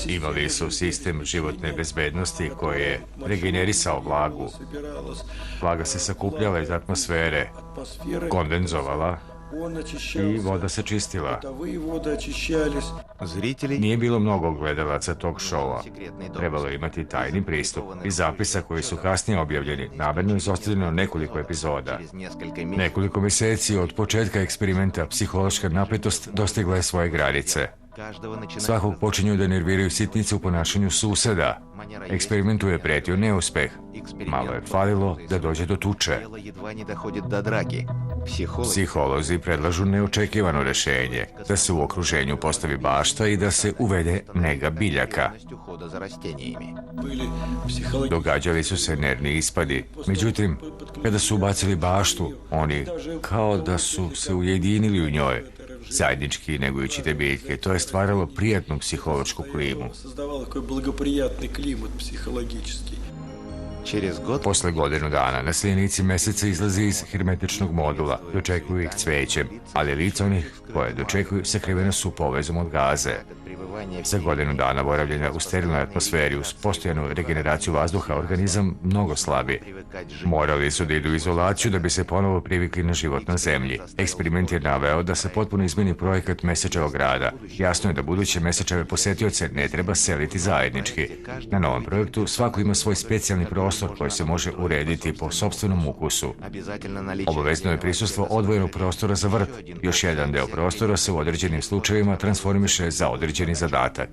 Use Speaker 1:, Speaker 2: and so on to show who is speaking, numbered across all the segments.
Speaker 1: Imali su sistem životne bezbednosti koji je regenerisao vlagu. Vlaga se sakupljala iz atmosfere, kondenzovala i voda se čistila. Nije bilo mnogo gledalaca tog šova. Trebalo je imati tajni pristup. Iz zapisa koji su kasnije objavljeni, namerno izostavljeno nekoliko epizoda. Nekoliko mjeseci od početka eksperimenta psihološka napetost dostigla je svoje granice. Svakog počinju da nerviraju sitnice u ponašanju suseda. Eksperimentu je pretio neuspeh. Malo je falilo da dođe do tuče. Psiholozi predlažu neočekivano rešenje, da se u okruženju postavi bašta i da se uvede nega biljaka. Događali su se nervni ispadi. Međutim, kada su ubacili baštu, oni kao da su se ujedinili u njoj, zajednički negujući te biljke. To je stvaralo prijatnu psihološku klimu. Posle godinu dana naseljenici meseca izlaze iz hermetičnog modula, dočekuju ih cvećem, ali lica onih koje dočekuju sakrivena su povezom od gaze. Za godinu dana boravljenja u sterilnoj atmosferi uz postojanu regeneraciju vazduha organizam mnogo slabi. Morali su da idu u izolaciju da bi se ponovo privikli na život na zemlji. Eksperiment je naveo da se potpuno izmeni projekat Mesečevog rada. Jasno je da buduće Mesečeve posetioce ne treba seliti zajednički. Na novom projektu svako ima svoj specijalni prostor koji se može urediti po sopstvenom ukusu. Obavezno je prisustvo odvojenog prostora za vrt. Još jedan deo prostora se u određenim slučajevima transformiše za određeni zadatak.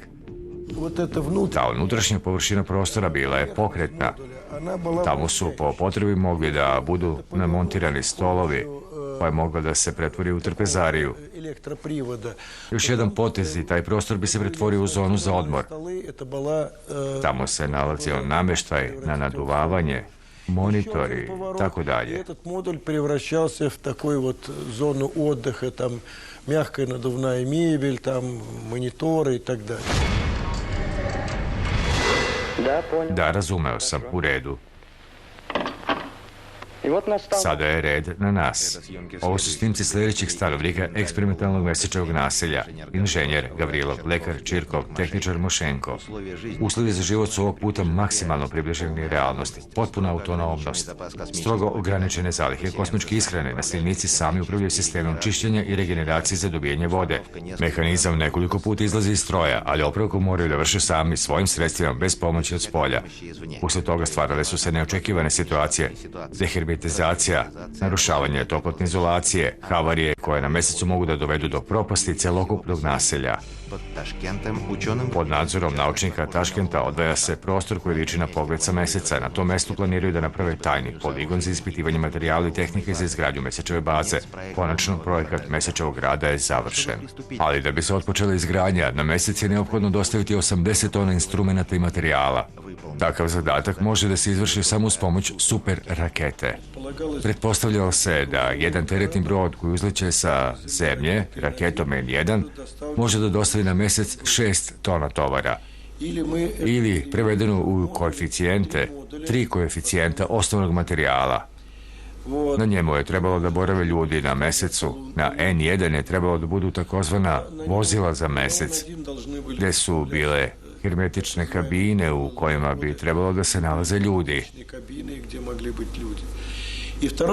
Speaker 1: Ta unutrašnja površina prostora bila je pokretna. Tamo su po potrebi mogli da budu namontirani stolovi, pa je mogla da se pretvori u trpezariju. Još jedan potez i taj prostor bi se pretvorio u zonu za odmor. Tamo se nalazio nameštaj na naduvavanje, monitori, tako dalje.
Speaker 2: Этот модуль превращался в такую вот зону отдыха, там мягкая надувная мебель, там мониторы и так далее.
Speaker 1: Da, razumeo sam, u redu. Sada je red na nas. Ovo su snimci sljedećih stanovnika eksperimentalnog mesečevog naselja. Inženjer Gavrilov, lekar Čirkov, tehničar Mošenko. Uslovi za život su ovog puta maksimalno približeni realnosti. Potpuna autonomnost. Strogo ograničene zalihe kosmičke ishrane. Nasljednici sami upravljaju sistemom čišćenja i regeneracije za dobijanje vode. Mehanizam nekoliko puta izlazi iz stroja, ali opravku moraju da vrše sami svojim sredstvima bez pomoći od spolja. Usled toga stvarale su se neočekivane situacije. Deherbetizacija, narušavanje toplotne izolacije, havarije koje na mesecu mogu da dovedu do propasti celokupnog naselja. Pod nadzorom naučnika Taškenta odvaja se prostor koji liči na pogled sa meseca. Na tom mestu planiraju da naprave tajni poligon za ispitivanje materijala i tehnike za izgradnju mesečeve baze. Konačno, projekat Mesečevog rada je završen. Ali da bi se otpočela izgradnja, na mesec je neophodno dostaviti 80 tona instrumenta i materijala. Takav zadatak može da se izvrši samo uz pomoć super rakete. Pretpostavljalo se da jedan teretni brod koji uzleće sa zemlje, raketom N1, može da dostavi na mesec 6 tona tovara. Ili, prevedeno u koeficijente, 3 koeficijenta osnovnog materijala. Na njemu je trebalo da borave ljudi na mesecu. Na N1 je trebalo da budu takozvana vozila za mesec, gde su bile hermetične kabine u kojima bi trebalo da se nalaze ljudi.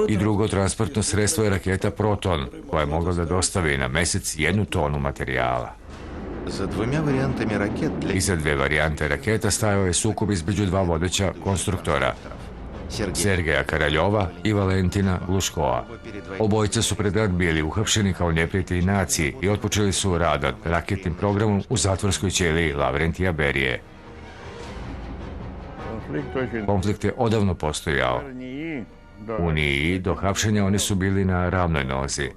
Speaker 1: I drugo transportno sredstvo je raketa Proton, koja je mogla da dostavi na mesec 1 tonu materijala. Iza 2 varijante raketa stajao je sukob između 2 vodeća konstruktora, Sergeja Karaljova i Valentina Gluškova. Obojica su pred rat bili uhapšeni kao neprijatelji naciji i otpočeli su rad nad raketnim programom u zatvorskoj ćeliji Lavrentija Berije. Konflikt je odavno postojao. U Niji do hapšenja oni su bili na ravnoj nozi.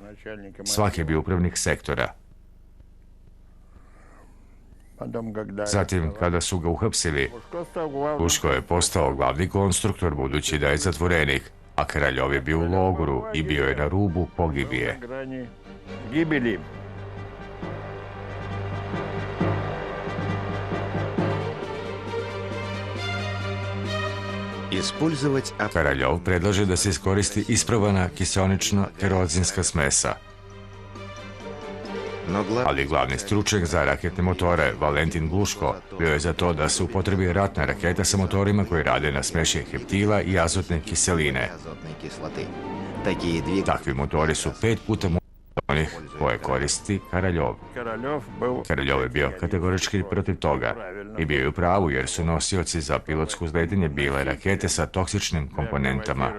Speaker 1: Svaki je bio upravnik sektora. Zatim, kada su ga uhapsili, Gluško je postao glavni konstruktor budući da je zatvorenik, a Karaljov je bio u logoru i bio je na rubu pogibije. Karaljov predlaže da se iskoristi ispravana kiseonično-kerozinska smesa. Ali glavni stručnjak za raketne motore, Valentin Gluško, bio je za to da se upotrebi ratna raketa sa motorima koji rade na smješaj heptila i azotne kiseline. Takvi motori su 5 puta onih koje koristi Karaljov. Karaljov je bio kategorički protiv toga i bio je u pravu jer su nosioci za pilotsko uzletanje bile rakete sa toksičnim komponentama.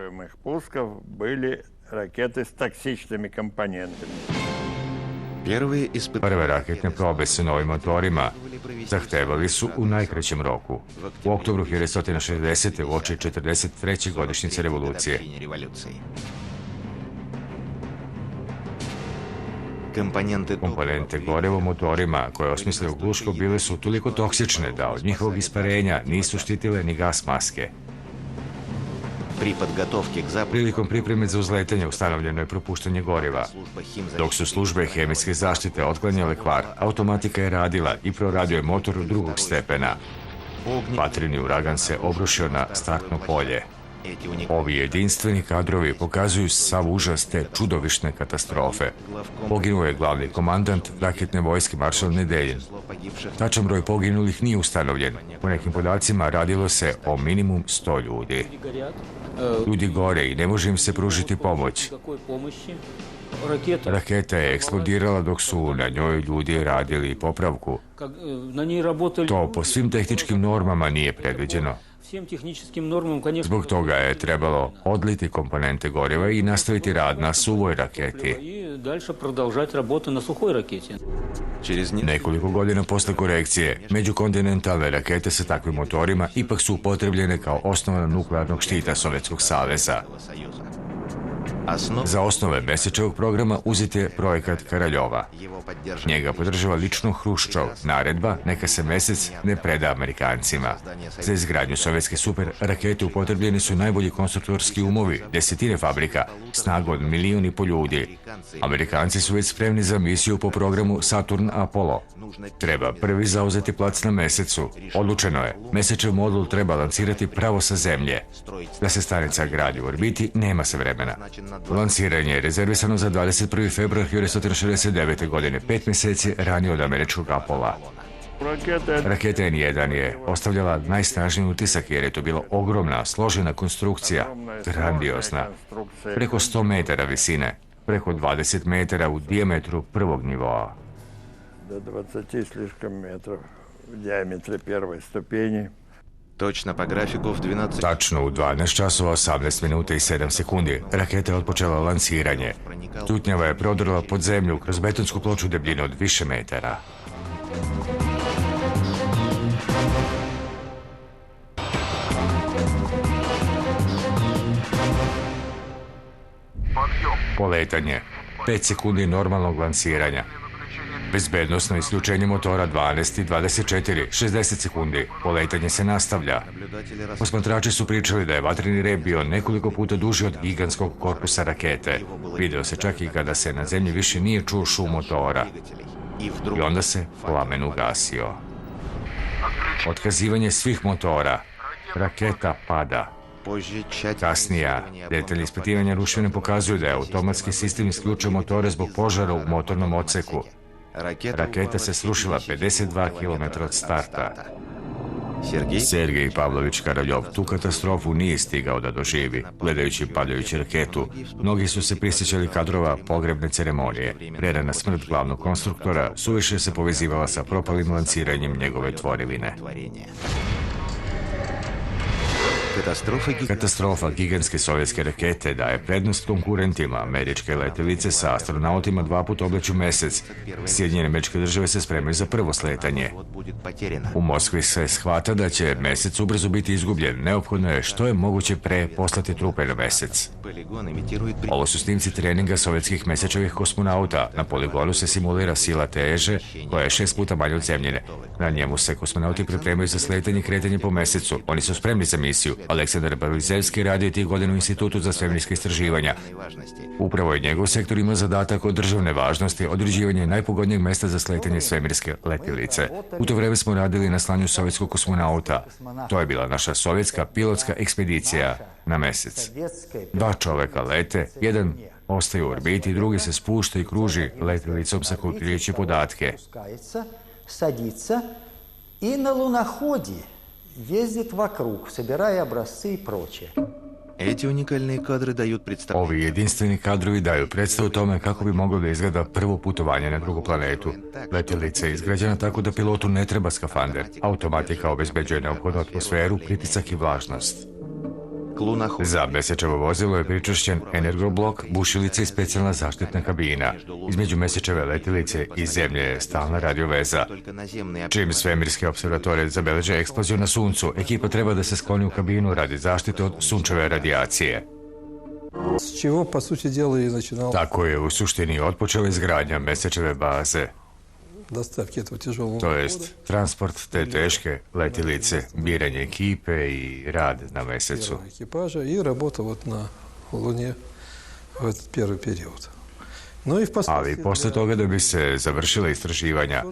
Speaker 1: Prve raketne probe sa novim motorima zahtevali su u najkraćem roku. U oktobru 1960. uoči 43. godišnjice revolucije. Komponente goriva u motorima koje je osmislio Gluško bile su toliko toksične da od njihovog isparenja nisu štitile ni gas maske. Prilikom pripreme za uzletanje ustanovljeno je propuštanje goriva. Dok su službe hemijske zaštite otklanjale kvar, automatika je radila i proradio je motor drugog stepena. Vatreni uragan se obrušio na startno polje. Ovi jedinstveni kadrovi pokazuju sav užas te čudovišne katastrofe. Poginuo je glavni komandant raketne vojske maršal Nedeljin. Tačan broj poginulih nije ustanovljen. Po nekim podacima radilo se o minimum 100 ljudi. Ljudi gore i ne može im se pružiti pomoć. Raketa je eksplodirala dok su na njoj ljudi radili popravku. To po svim tehničkim normama nije predviđeno. Zbog toga je trebalo odliti komponente goriva i nastaviti rad na suvoj raketi. Nekoliko godina posle korekcije, međukontinentalne rakete sa takvim motorima ipak su upotrebljene kao osnova nuklearnog štita Sovjetskog saveza. Za osnove Mesečevog programa uzet je projekat Karaljova. Njega podržava lično Hruščov. Naredba neka se Mesec ne preda Amerikancima. Za izgradnju sovjetske super rakete upotrebljeni su najbolji konstruktorski umovi, desetine fabrika, snagu od 1,5 milijuna ljudi. Amerikanci su već spremni za misiju po programu Saturn-Apollo. Treba prvi zauzeti plac na Mesecu. Odlučeno je, Mesečev modul treba lancirati pravo sa Zemlje. Da se stanica gradi u orbiti, nema se vremena. Lansiranje je rezervisano za 21. februar 1969. godine, 5 mjeseci ranije od američkog Apola. Raketa N1 je ostavljala najsnažniji utisak jer je to bila ogromna, složena konstrukcija, grandiozna. Preko 100 metara visine, preko 20 metara u dijametru prvog nivoa.
Speaker 3: Do 20 слишком метров в диаметре первой ступени.
Speaker 1: Tačno u 12 časova 18 minuta i 7 sekundi raketa je otpočela lansiranje. Tutnjava je prodrla pod zemlju kroz betonsku ploču debljine od više metara. Poletanje. 5 sekundi normalnog lansiranja. Bezbednosno isključenje motora 12 i 24, 60 sekundi. Poletanje se nastavlja. Posmatrači su pričali da je vatreni rep bio nekoliko puta duži od gigantskog korpusa rakete. Video se čak i kada se na zemlji više nije čuo šum motora. I onda se plamen ugasio. Otkazivanje svih motora. Raketa pada. Kasnija, detalji ispitivanja ruševine pokazuju da je automatski sistem isključio motore zbog požara u motornom odseku. Raketa se srušila 52 km od starta. Sergej Pavlović Karaljov tu katastrofu nije stigao da doživi. Gledajući padajuću raketu, mnogi su se prisjećali kadrova pogrebne ceremonije. Prerana smrt glavnog konstruktora suviše se povezivala sa propalim lanciranjem njegove tvorevine. Katastrofa gigantske sovjetske rakete daje prednost konkurentima. Američke letelice sa astronautima 2 puta obleću Mesec. Sjedinjene Američke Države se spremaju za prvo sletanje. U Moskvi se shvata da će Mesec ubrzo biti izgubljen. Neophodno je što je moguće pre poslati trupe na Mesec. Ovo su snimci treninga sovjetskih Mesečevih kosmonauta. Na poligonu se simulira sila teže, koja je 6 puta manja od Zemljine. Na njemu se kosmonauti pripremaju za sletanje i kretanje po Mesecu. Oni su spremni za misiju. Aleksandar Belizevski radio tih godina u Institutu za svemirska istraživanja. Upravo je njegov sektor imao zadatak od državne važnosti određivanje najpogodnijeg mesta za sletanje svemirske letjelice. U to vreme smo radili na slanju sovjetskog kosmonauta. To je bila naša sovjetska pilotska ekspedicija na Mesec. 2 čoveka lete, jedan ostaju u orbiti, drugi se spušta i kruži letjelicom sakupirajući podatke.
Speaker 4: Спускается, садится и на луноходе ездит вокруг, собирая образцы и прочее.
Speaker 5: Эти уникальные кадры дают представление.
Speaker 1: Ovi jedinstveni kadrovi daju predstavu o tome kako bi moglo da izgleda prvo putovanje na drugu planetu. Letjelica je izgrađena tako da pilotu ne treba skafander. Automatika obezbeđuje neophodnu atmosferu, pritisak i vlažnost.
Speaker 5: К луноходу.
Speaker 1: Za mesečevo vozilo je pričvršćen energoblok, bušilica i specijalna zaštitna kabina. Između mesečeve letjelice i zemlje je stalna radioveza.
Speaker 5: Только наземные
Speaker 1: Čim svemirske observatorije zabeleže eksploziju na Suncu, ekipa treba da se skloni u kabinu radi zaštite od sunčeve radijacije.
Speaker 6: С чего, по сути дела, и начинал
Speaker 1: Tako je u suštini otpočela izgradnja mesečeve baze,
Speaker 6: доставки этого тяжелого
Speaker 1: to jest transport te teške letjelice, biranje ekipe i rad na mesecu.
Speaker 6: экипажа и работа вот на Луне в этот первый период. Ну и
Speaker 1: Ali posle toga da bi se završila istraživanja,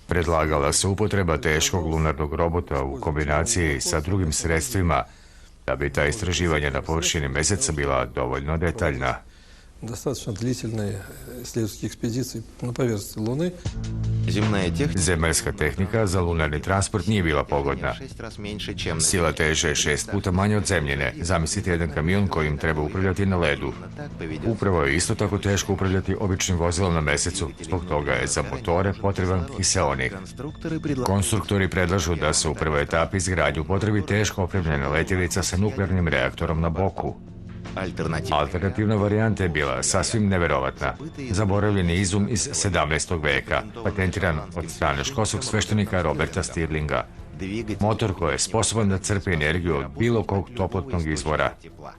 Speaker 1: predlagala se upotreba teškog lunarnog robota u kombinaciji sa drugim sredstvima da bi ta istraživanja na površini meseca bila dovoljno detaljna.
Speaker 6: достаточно длительные исследовательские экспедиции на поверхности Луны.
Speaker 5: земная техника
Speaker 1: Zemaljska tehnika za lunarni transport nije bila pogodna.
Speaker 5: 6 раз меньше, чем на
Speaker 1: Sila teže je 6 puta manje od zemljine. Zamislite jedan kamion kojim treba upravljati na ledu.
Speaker 5: так поведет.
Speaker 1: Upravo je isto tako teško upravljati običnim vozilom na mesecu. Zbog toga je za motore potreban kiseonik.
Speaker 5: Конструкторы предлагают
Speaker 1: Konstruktori predlažu da se u prvoj etapi izgradnju upotrebi teško opremljena letjelica sa nuklearnim reaktorom na boku.
Speaker 5: альтернативы.
Speaker 1: Alternativna varijanta je bila sasvim neverovatna. Zaboravljeni izum iz 17. veka, patentiran od strane školskog sveštenika Roberta Stirlinga.
Speaker 5: Двигатель
Speaker 1: Motor koji je sposoban da crpi energiju od bilo kog toplotnog izvora,
Speaker 5: тепла.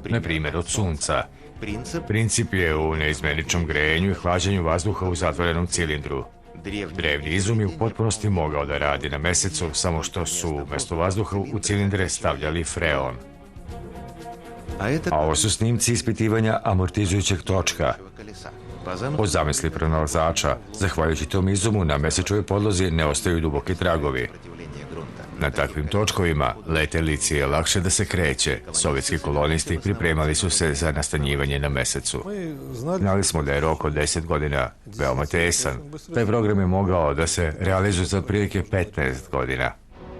Speaker 1: na primjer od sunca.
Speaker 5: Принцип
Speaker 1: Princip je u neizmeničnom grejenju i hlađenju vazduha u zatvorenom cilindru.
Speaker 5: древний.
Speaker 1: Drevni izum je u potpunosti mogao da radi na mesecu, samo što su umjesto vazduha u cilindre stavljali freon.
Speaker 5: А это
Speaker 1: A ovo su snimci ispitivanja amortizujućeg točka.
Speaker 5: колеса. По замыслу
Speaker 1: Po zamisli pronalazača, zahvaljujući tom izumu, na mesečevoj podlozi ne ostaju duboki tragovi.
Speaker 5: сопротивления грунта.
Speaker 1: Na takvim točkovima letjelici je lakše da se kreće. Sovjetski kolonisti pripremali su se za nastanjivanje na mesecu.
Speaker 6: Мы знали,
Speaker 1: Znali smo da je rok od 10 godina veoma tesan. Taj program je mogao da se realizuje za otprilike 15 godina.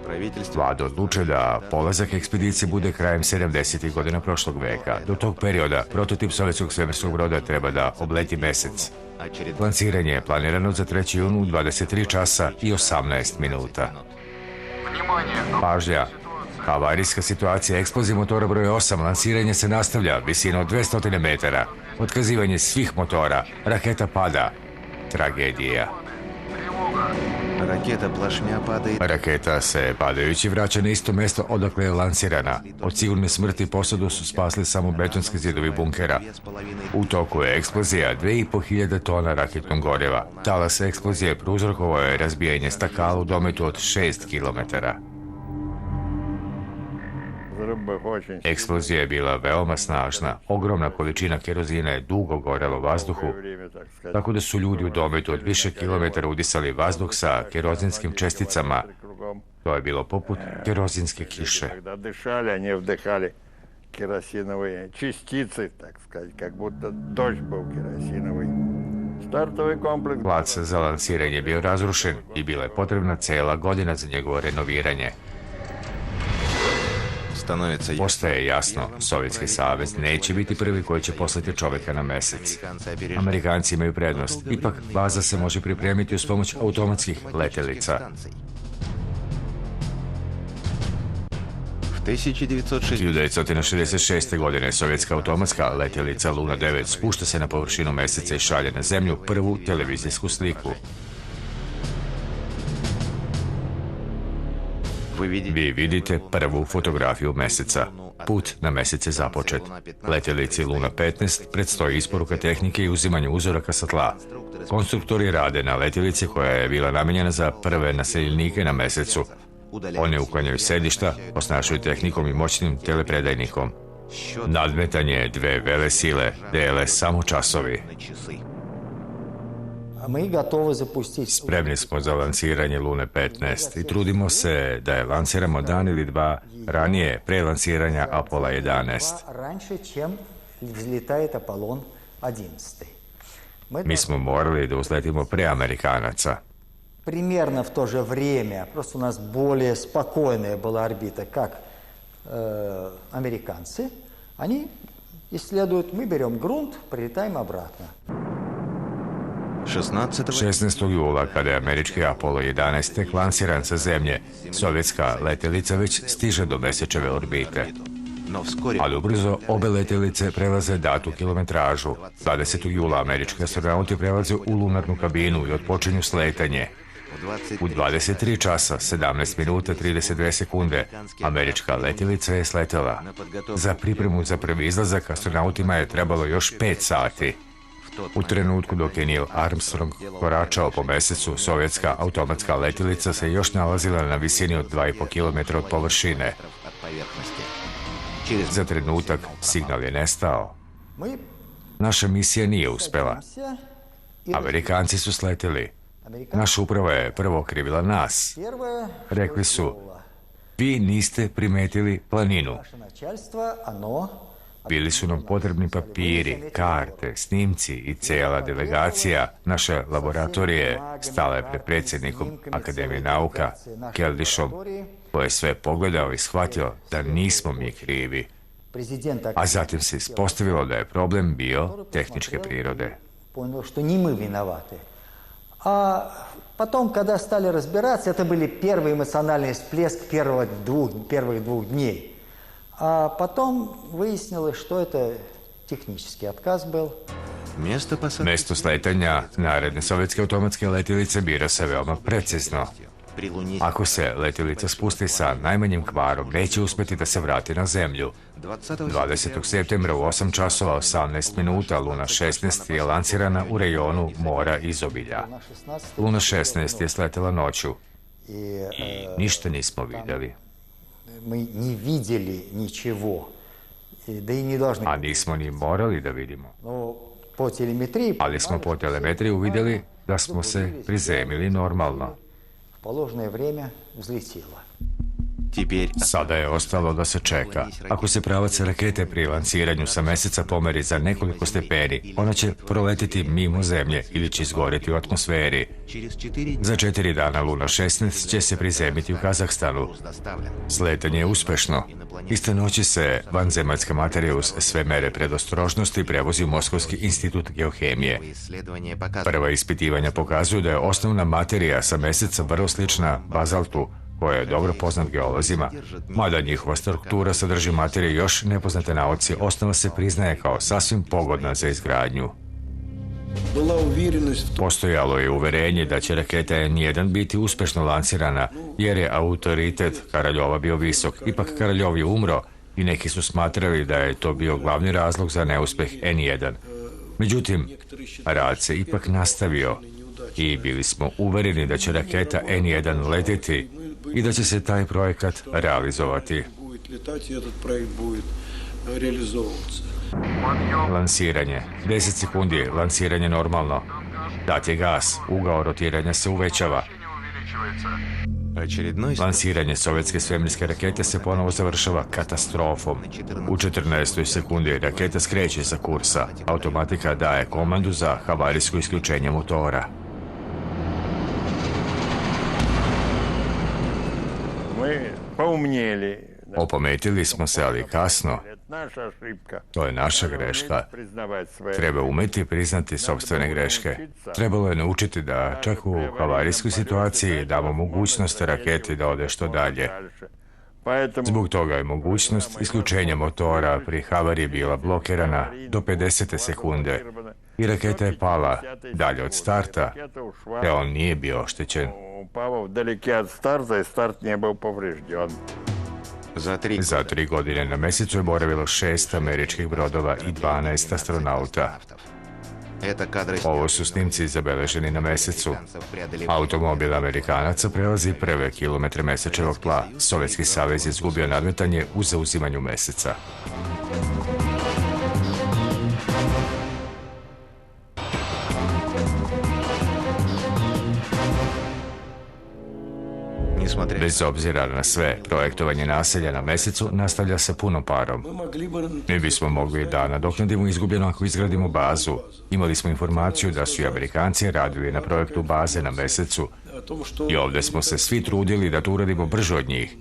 Speaker 5: Правительство
Speaker 1: Vlada odlučuje da polazak ekspedicije bude krajem 70. godina prošlog veka. Do tog perioda prototip sovjetskog svemirskog broda treba da obleti mesec.
Speaker 5: очередной
Speaker 1: Lanciranje je planirano za 3. jun u 23 časa i 18 minuta. Pažnja! Avarijska situacija, eksplozija motora broj 8, lansiranje se nastavlja, visina od 200 metara. Otkazivanje svih motora, raketa pada. Tragedija.
Speaker 5: ракета плашмя падает.
Speaker 1: Raketa se padajući vraća na isto mesto odakle je lansirana. Od sigurne smrti posadu su spasli samo betonski zidovi bunkera.
Speaker 5: 2,5
Speaker 1: U toku je eksplozija 2500 tona raketnog goriva. Talas eksplozije prouzrokovao je razbijanje stakala u dometu od 6 kilometara.
Speaker 3: Взрыв был очень
Speaker 1: Eksplozija je bila veoma snažna. Ogromna količina kerozina je dugo gorela u vazduhu,
Speaker 3: время, так сказать,
Speaker 1: tako da su ljudi u dometu od više kilometara udisali vazduh sa kerozinskim česticama.
Speaker 3: кругом.
Speaker 1: To je bilo poput kerozinske kiše.
Speaker 3: Когда dышали, они вдыхали керосиновые частицы, так сказать, как будто дождь был керосиновый. Стартовый комплекс
Speaker 1: Plac za lansiranje je bio razrušen i bila je potrebna cela godina za njegovo renoviranje.
Speaker 5: становится
Speaker 1: Postaje jasno, Sovjetski savez neće biti prvi koji će poslati čoveka na mesec.
Speaker 5: американцы опережают.
Speaker 1: Amerikanci imaju prednost. Ipak, baza se može pripremiti uz pomoć automatskih letjelica.
Speaker 5: В 1960
Speaker 1: 1966. godine sovjetska automatska letjelica Luna 9 spušta se na površinu meseca i šalje na zemlju prvu televizijsku sliku.
Speaker 5: вы видите
Speaker 1: Vi vidite prvu fotografiju meseca. Put na mesec je započet. Letjelici Luna 15 predstoji isporuka tehnike i uzimanje uzoraka sa tla. Konstruktori rade na letjelici koja je bila namenjena za prve naseljenike na mesecu. One uklanjaju sedišta, osnažuju tehnikom i moćnim telepredajnikom. Nadmetanje dve vele sile dele samo časovi.
Speaker 5: часы.
Speaker 4: Мы готовы запустить
Speaker 1: Spremni smo za lansiranje Lune 15 i trudimo se da je lansiramo dan ili dva ranije pre lansiranja Apollo 11.
Speaker 4: раньше, чем взлетает Аполлон-11.
Speaker 1: Mi smo morali da uzletimo pre Amerikanaca.
Speaker 4: Примерно в то же время, просто у нас более спокойная была орбита, как американцы. Они исследуют, мы берем грунт, прилетаем обратно.
Speaker 1: 16. jula, kada je američki Apollo 11 tek lansiran sa zemlje, sovjetska letjelica već stiže do mesečeve orbite. Ali ubrzo obe letjelice prelaze datu kilometražu. 20. jula američki astronauti prelaze u lunarnu kabinu i otpočinju sletanje. U 23 časa, 17 minuta, 32 sekunde, američka letjelica je sletela. Za pripremu za prvi izlazak astronautima je trebalo još 5 sati. U trenutku dok je Neil Armstrong koračao po mesecu, sovjetska automatska letjelica se još nalazila na visini od 2,5 km od površine. Za trenutak signal je nestao. Naša misija nije uspela. Amerikanci su sleteli. Naša uprava je prvo okrivila nas. Rekli su, vi niste primetili planinu. Bili su nam potrebni papiri, karte, snimci i cijela delegacija naše laboratorije stala je pred predsjednikom Akademije nauka, Keldyshom, koji je sve pogledao i shvatio da nismo mi krivi. A zatim se ispostavilo da je problem bio tehničke prirode.
Speaker 4: А потом, когда стали разбираться, это были первый эмоциональный всплеск первых двух дней. А потом выяснилось, что это технический отказ был.
Speaker 1: Mesto sletanja naredne sovjetske automatske letjelice bira se veoma precizno. Ako se letjelica spusti sa najmanjim kvarom, neće uspjeti da se vrati na zemlju. 20. septembra u 8 časova 18 minuta Luna 16 je lansirana u rejonu mora izobilja. Luna 16 je sletela noću i ništa nismo vidjeli. A nismo ni morali da vidimo. Ali smo po telemetriji uvidjeli da smo se prizemili normalno. Sada je ostalo da se čeka. Ako se pravac rakete pri lansiranju sa meseca pomeri za nekoliko stepeni, ona će proletiti mimo zemlje ili će izgorjeti u atmosferi. Za 4 dana Luna 16 će se prizemiti u Kazahstanu. Sletanje je uspešno. Iste noći se vanzemaljska materija uz sve mere predostrožnosti prevozi u Moskovski institut geohemije. Prva ispitivanja pokazuju da je osnovna materija sa meseca vrlo slična bazaltu, koja je dobro poznat geolozima, mada njihova struktura sadrži materije još nepoznate nauci, osnova se priznaje kao sasvim pogodna za izgradnju. Postojalo je uverenje da će raketa N1 biti uspešno lansirana, jer je autoritet Karaljova bio visok. Ipak Karaljov je umro i neki su smatrali da je to bio glavni razlog za neuspeh N1. Međutim, rad se ipak nastavio i bili smo uvereni da će raketa N1 letiti i da će se taj projekat realizovati. Lansiranje. 10 sekundi, lansiranje normalno. Dat je gas, ugao rotiranja se uvećava. Lansiranje sovjetske svemirske rakete se ponovo završava katastrofom. U 14. sekundi raketa skreće sa kursa. Automatika daje komandu za havarijsko isključenje motora. Opametili smo se, ali kasno. To je naša greška. Treba umeti priznati sopstvene greške. Trebalo je naučiti da čak u havarijskoj situaciji damo mogućnost raketi da ode što dalje. Zbog toga je mogućnost isključenja motora pri havariji bila blokirana do 50. sekunde i raketa je pala dalje od starta, te on nije bio oštećen. Za 3 godine na mesecu je boravilo 6 američkih brodova i 12 astronauta. Ovo su snimci zabeleženi na mesecu. Automobil Amerikanaca prelazi prve kilometre mesečevog tla. Sovjetski savez je izgubio nadmetanje u zauzimanju meseca.
Speaker 5: Nесмотря
Speaker 1: Bez obzira na sve, projektovanje naselja na Mesecu nastavlja se punom parom.
Speaker 2: Мы могли бы
Speaker 1: Mi bismo mogli da nadoknadimo izgubljeno ako izgradimo bazu. Imali smo informaciju da su i Amerikanci radili na projektu baze na Mesecu
Speaker 2: о том, что
Speaker 1: i ovdje smo se svi trudili da to uradimo brže od njih.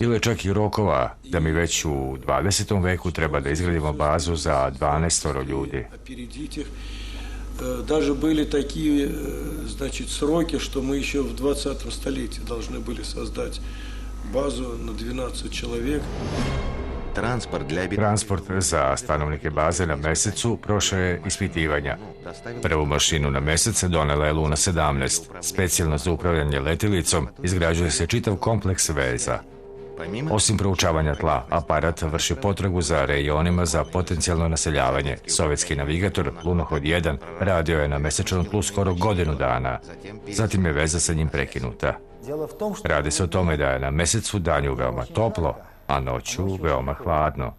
Speaker 1: Bilo je čak i rokova da mi već u 20. veku treba da izgradimo bazu za 12 ljudi.
Speaker 2: опередить их. Даже были такие, значит, сроки, что мы еще в 20 столетии должны были создать базу на 12 человек.
Speaker 5: transport для
Speaker 1: Transport za stanovnike baze na Mesecu prošao je ispitivanja. Prvu mašinu na Mesec donela je Luna 17. Specijalno za upravljanje letilicom izgrađuje se čitav kompleks veza. Osim proučavanja tla, aparat vrši potragu za rejonima za potencijalno naseljavanje. Sovjetski navigator, Lunohod 1, radio je na mesečnom tlu skoro godinu dana. Zatim je veza sa njim prekinuta.
Speaker 4: Дело в том, что
Speaker 1: Radi se o tome da je na Mesecu danju veoma toplo, a noću veoma hladno.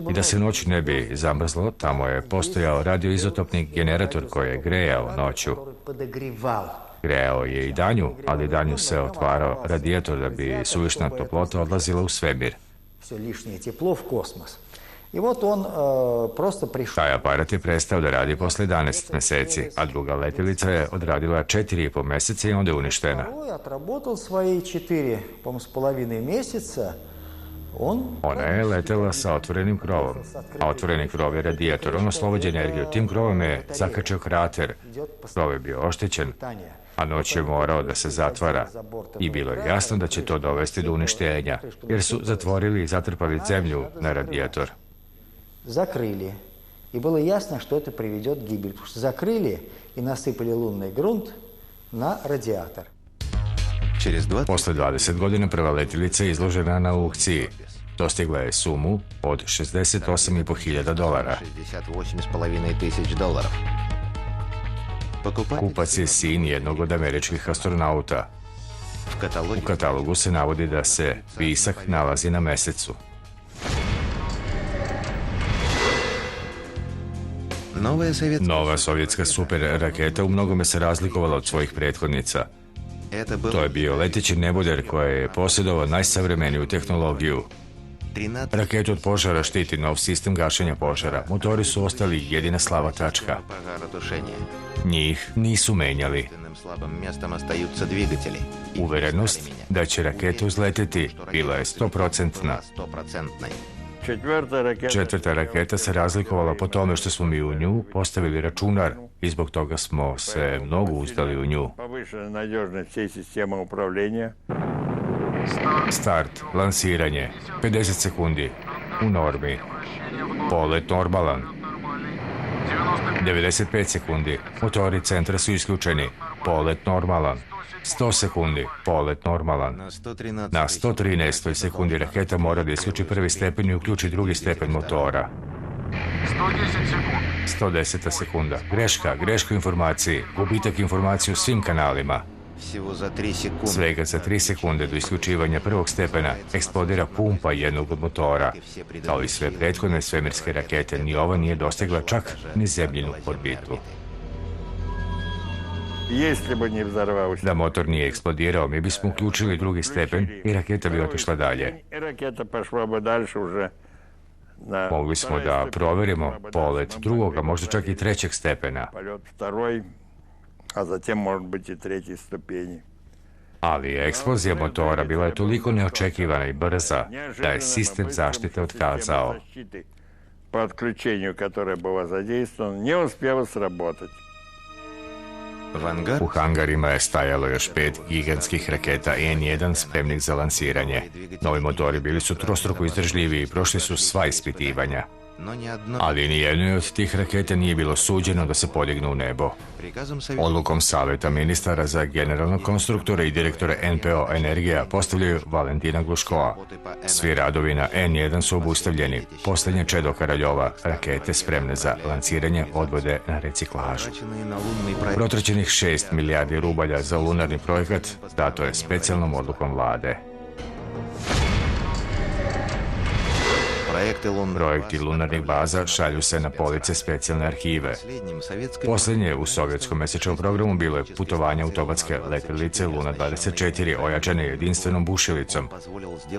Speaker 1: I da se noć ne bi zamrzlo, tamo je postojao radioizotopni generator koji je grejao noću.
Speaker 4: который подогревал.
Speaker 1: Grejao je i danju, ali danju se otvarao radijator da bi suvišna toplota odlazila u svemir.
Speaker 4: Все лишнее тепло в космос. И вот он просто пришел.
Speaker 1: Taj aparat je prestao da radi posle 11 meseci, a druga letilica je odradila 4,5 meseca i onda je uništena.
Speaker 4: Второй отработал свои 4, по-моему, с половиной месяца. Он
Speaker 1: Ona je letela sa otvorenim krovom, a otvoreni krov je radijator, on oslobađa energiju. Tim krovom je zakačio krater, krov je bio oštećen, a noć je morao da se zatvara. I bilo je jasno da će to dovesti do uništenja, jer su zatvorili i zatrpali zemlju na radijator.
Speaker 4: закрыли. И было ясно, что это приведет к гибели. Потому что закрыли и насыпали лунный грунт на радиатор.
Speaker 5: через 20
Speaker 1: Posle 20 godina prva letilica je izložena na aukciji. Dostigla je sumu od $68.500.
Speaker 5: 68,5 тысяч долларов. Покупатель
Speaker 1: Kupac je sin jednog od američkih astronauta.
Speaker 5: в каталоге
Speaker 1: U katalogu se navodi da se pisak nalazi na Mesecu.
Speaker 5: новая советская.
Speaker 1: Nova sovjetska super raketa u mnogome se razlikovala od svojih prethodnica.
Speaker 5: Это был
Speaker 1: To je bio leteći neboder koji je posjedovao najsavremeniju tehnologiju.
Speaker 5: 13
Speaker 1: Raketu od požara štiti nov sistem gašenja požara. Motori su ostali jedina slaba tačka.
Speaker 5: пожаротушения.
Speaker 1: Njih nisu menjali.
Speaker 5: Единственным слабым местом остаются двигатели. И
Speaker 1: Uverenost da će raketa uzleteti bila je 100%.
Speaker 5: 100%.
Speaker 3: Четвертая ракета.
Speaker 1: Četvrta raketa se razlikovala po tome što smo mi u nju postavili računar i zbog toga smo se mnogo uzdali u nju.
Speaker 3: Повышенная надежность всей системы управления.
Speaker 1: Start, lansiranje, 50 sekundi, u normi, polet normalan, 95 sekundi, motori centra su isključeni, polet normalan, 100 sekundi, polet normalan.
Speaker 5: На 113
Speaker 1: Na 113. sekundi raketa mora da isključi prvi stepen i uključi drugi stepen motora. 110 sekunda, greška u informaciji, gubitak informacije u svim kanalima.
Speaker 5: всего за 3 секунды.
Speaker 1: Svega za 3 sekunde do isključivanja prvog stepena eksplodira pumpa jednog od motora. Kao i sve prethodne svemirske rakete, ni ova nije dostigla čak ni zemljinu orbitu.
Speaker 3: Если бы не взорвался.
Speaker 1: Da motor nije eksplodirao, mi bismo uključili drugi stepen i raketa bi otišla dalje.
Speaker 3: И ракета пошла бы дальше уже. На
Speaker 1: Mogli smo
Speaker 3: второй
Speaker 1: da
Speaker 3: ступени.
Speaker 1: proverimo
Speaker 3: Была бы
Speaker 1: polet
Speaker 3: дальше.
Speaker 1: drugog, a možda čak i trećeg stepena.
Speaker 3: Полет второй, а затем, может быть, и третьей ступени.
Speaker 1: Ali eksplozija motora bila je toliko neočekivana i brza da je sistem zaštite otkazao.
Speaker 3: Защиты по отключению, которое было задействовано, не успело сработать.
Speaker 5: В ангар
Speaker 1: U hangarima je stajalo još 5 gigantskih raketa N1 spremnih za lansiranje. Novi motori bili su trostruko izdržljiviji i prošli su sva ispitivanja.
Speaker 5: но ни одно.
Speaker 1: Ali ni jednoj od tih raketa nije bilo suđeno da se podignu u nebo.
Speaker 5: Приказом Совета
Speaker 1: Odlukom Saveta ministara za generalnog konstruktora i direktora NPO Energija postavljaju Valentina Gluškova. Svi radovi na N1 su obustavljeni. Posljednje čedo Karaljova, rakete spremne za lansiranje, odvode na reciklažu.
Speaker 5: потраченные на лунный проект
Speaker 1: Protraćenih 6 milijardi rubalja za lunarni projekat dato je specijalnom odlukom vlade. Projekti lunarnih baza šalju se na police specijalne arhive. Posljednje u sovjetskom mesečevom programu bilo je putovanje automatske letjelice Luna 24 ojačane jedinstvenom bušilicom.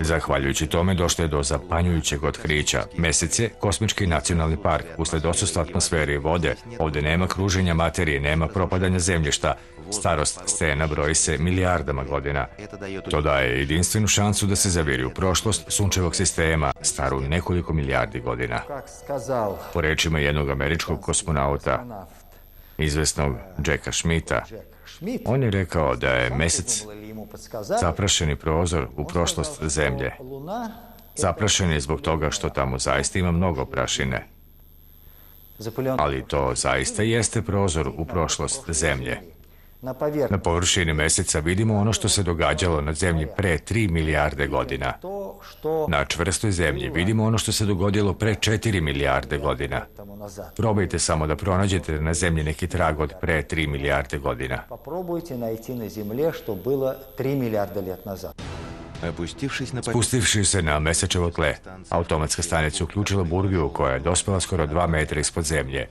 Speaker 1: Zahvaljujući tome došlo je do zapanjujućeg otkrića. Mesec je kosmički nacionalni park. Usled odsustva atmosfere i vode, ovdje nema kruženja materije, nema propadanja zemljišta. Starost stena broji se milijardama godina. To daje jedinstvenu šansu da se zaviri u prošlost sunčevog sistema, staru nekoliko milijardi godina. Po rečima jednog američkog kosmonauta, izvesnog Jacka Schmidta, on je rekao da je mesec zaprašeni prozor u prošlost Zemlje. Zaprašen je zbog toga što tamo zaista ima mnogo prašine. Ali to zaista jeste prozor u prošlost Zemlje. Na površini meseca vidimo ono što se događalo na Zemlji pre 3 milijarde godina. Na čvrstoj Zemlji vidimo ono što se dogodilo pre 4 milijarde godina. Probajte samo da pronađete na Zemlji neki trag od pre 3 milijarde godina.
Speaker 4: Попробуйте найти на Земле, что было 3 миллиарда лет назад.
Speaker 1: Spustivši se na mesečevo tle, automatska stanica uključila burgiju koja je dospela skoro 2 metra ispod zemlje.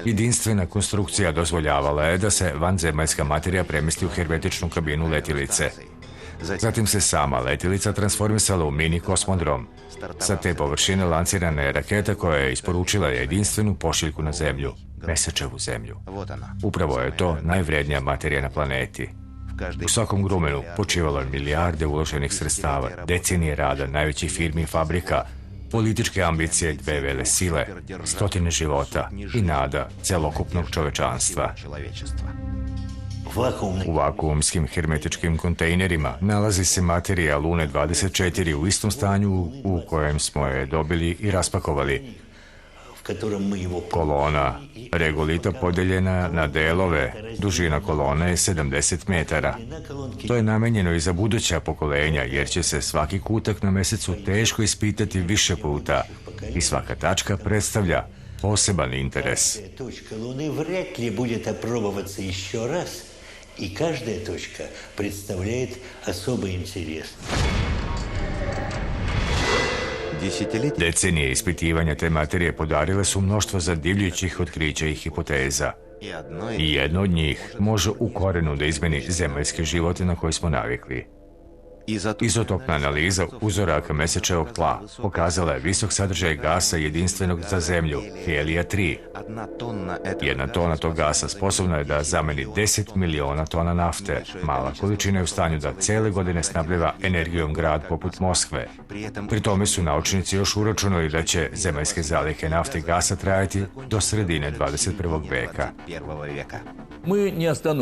Speaker 1: Jedinstvena konstrukcija dozvoljavala je da se vanzemaljska materija premesti u hermetičnu kabinu letjelice. Zatim se sama letjelica transformisala u mini kosmodrom. Sa te površine lancirana je raketa koja je isporučila jedinstvenu pošiljku na Zemlju, mesečevu Zemlju. Upravo je to najvrednija materija na planeti. U svakom grumenu počivalo je milijarde uloženih sredstava, decenije rada najvećih firmi i fabrika, političke ambicije dve vele sile, stotine života i nada celokupnog čovečanstva. U vakuumskim hermetičkim kontejnerima nalazi se materija Lune 24 u istom stanju u kojem smo je dobili i raspakovali. Kolona regolita podeljena na delove, dužina kolone je 70 metara. To je namenjeno i za buduća pokolenja, jer će se svaki kutak na mesecu teško ispitati više puta i svaka tačka predstavlja poseban interes.
Speaker 7: И каждая точка представляет особый интерес.
Speaker 1: Decenije ispitivanja te materije podarile su mnoštvo zadivljujućih otkrića i hipoteza. I jedno od njih može u korenu da izmeni zemaljske živote na koje smo navikli. Izotopna analiza uzoraka mesečevog tla pokazala je visok sadržaj gasa jedinstvenog za Zemlju, helija-3. 1 tona tog gasa sposobna je da zameni 10 miliona tona nafte. Mala količina je u stanju da cele godine snabdeva energijom grad poput Moskve. Pri tome su naučnici još uračunali da će zemaljske zalihe nafte i gasa trajati do sredine 21. veka.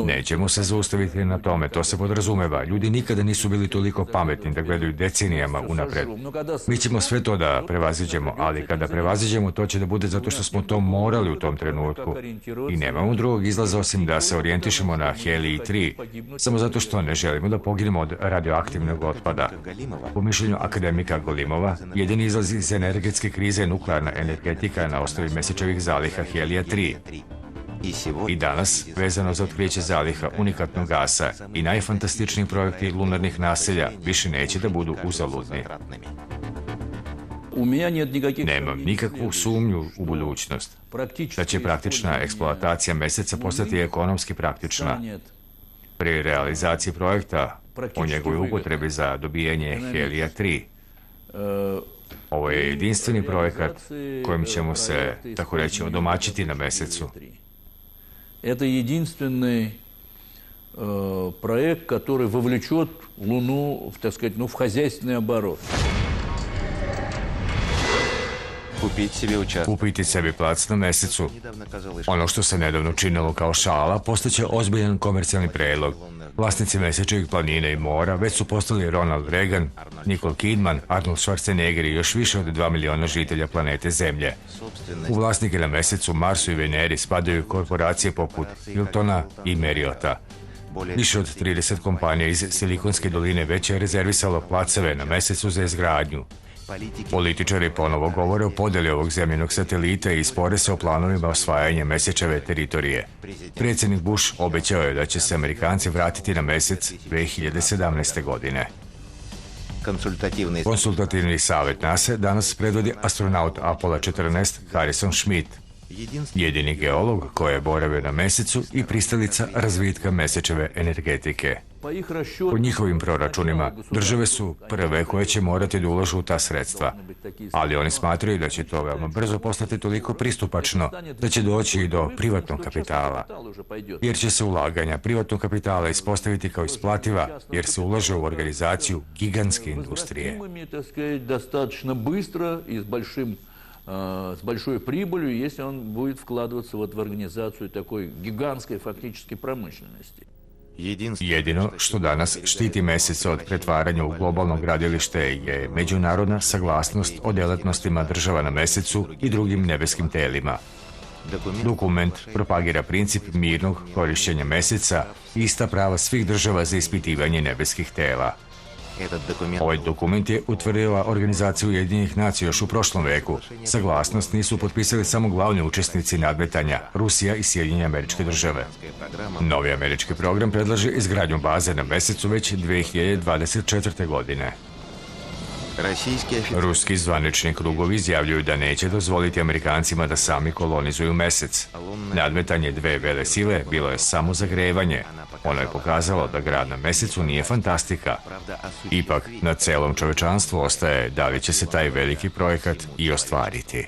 Speaker 1: Nećemo se zaustaviti na tome, to se podrazumeva. Ljudi nikada nisu bili toliko pametni da gledaju decenijama unapred. Mi ćemo sve to da prevaziđemo, ali kada prevaziđemo, to će da bude zato što smo to morali u tom trenutku. I nemamo drugog izlaza osim da se orijentišemo na helij-3, samo zato što ne želimo da poginemo od radioaktivnog otpada. Po mišljenju akademika Golimova, jedini izlaz iz energetske krize je nuklearna energetika na osnovi mesečevih zaliha helija-3. I danas, vezano za otkriće zaliha unikatnog gasa i najfantastičniji projekti lunarnih naselja više neće da budu uzaludni. Nemam nikakvu sumnju u budućnost da će praktična eksploatacija meseca postati ekonomski praktična. Pri realizaciji projekta o njegovoj upotrebi za dobijanje helija-3. Ovo je jedinstveni projekat kojim ćemo se, tako reći, odomaćiti na mesecu.
Speaker 8: Это единственный проект, который вовлечет Луну, так сказать, в хозяйственный оборот.
Speaker 1: Kupiti sebi plac na mesecu. Ono što se nedavno činilo kao šala postaće ozbiljan komercijalni predlog. Vlasnici mesečevih planina i mora već su postali Ronald Reagan, Nicole Kidman, Arnold Schwarzenegger i još više od 2 miliona žitelja planete Zemlje. U vlasnike na mesecu, Marsu i Veneri spadaju korporacije poput Hiltona i Marriotta. Više od 30 kompanija iz Silikonske doline već je rezervisalo placeve na mesecu za izgradnju. Političari ponovo govore o podeli ovog zemljenog satelita i spore se o planovima osvajanja mesečeve teritorije. Predsjednik Bush obećao je da će se Amerikanci vratiti na mesec 2017. godine.
Speaker 5: Консультативный
Speaker 1: Konsultativni savjet NASA danas predvodi astronaut Apollo 14 Harrison Schmitt, jedini geolog koji je boravio na Mesecu i pristalica razvitka Mesečeve energetike.
Speaker 8: По их
Speaker 1: Po
Speaker 8: расчетам,
Speaker 1: njihovim proračunima, države su prve koje će morati da ulažu u ta sredstva, ali oni smatraju da će to veoma brzo postati toliko pristupačno da će doći i do privatnog kapitala, jer će se ulaganja privatnog kapitala ispostaviti kao isplativa, jer se ulaže u organizaciju gigantske industrije.
Speaker 8: возместимыми, так сказать, достаточно быстро и с большой прибылью, если он будет вкладываться вот в организацию такой гигантской фактически промышленности.
Speaker 1: Jedino što danas štiti Mesec od pretvaranja u globalno gradilište je međunarodna saglasnost o delatnostima država na Mesecu i drugim nebeskim telima. Dokument propagira princip mirnog korišćenja Meseca i ista prava svih država za ispitivanje nebeskih tela. Ovaj dokument je utvrdila Organizacija Ujedinjenih nacija još u prošlom veku. Saglasnost nisu potpisali samo glavni učesnici nadmetanja, Rusija i Sjedinjene Američke Države. Novi američki program predlaže izgradnju baze na Mesecu već 2024. godine. Ruski zvanični krugovi izjavljuju da neće dozvoliti Amerikancima da sami kolonizuju Mesec. Nadmetanje dve vele sile bilo je samo zagrevanje. Ono je pokazalo da grad na Mesecu nije fantastika. Ipak, na celom čovečanstvu ostaje da li će se taj veliki projekat i ostvariti.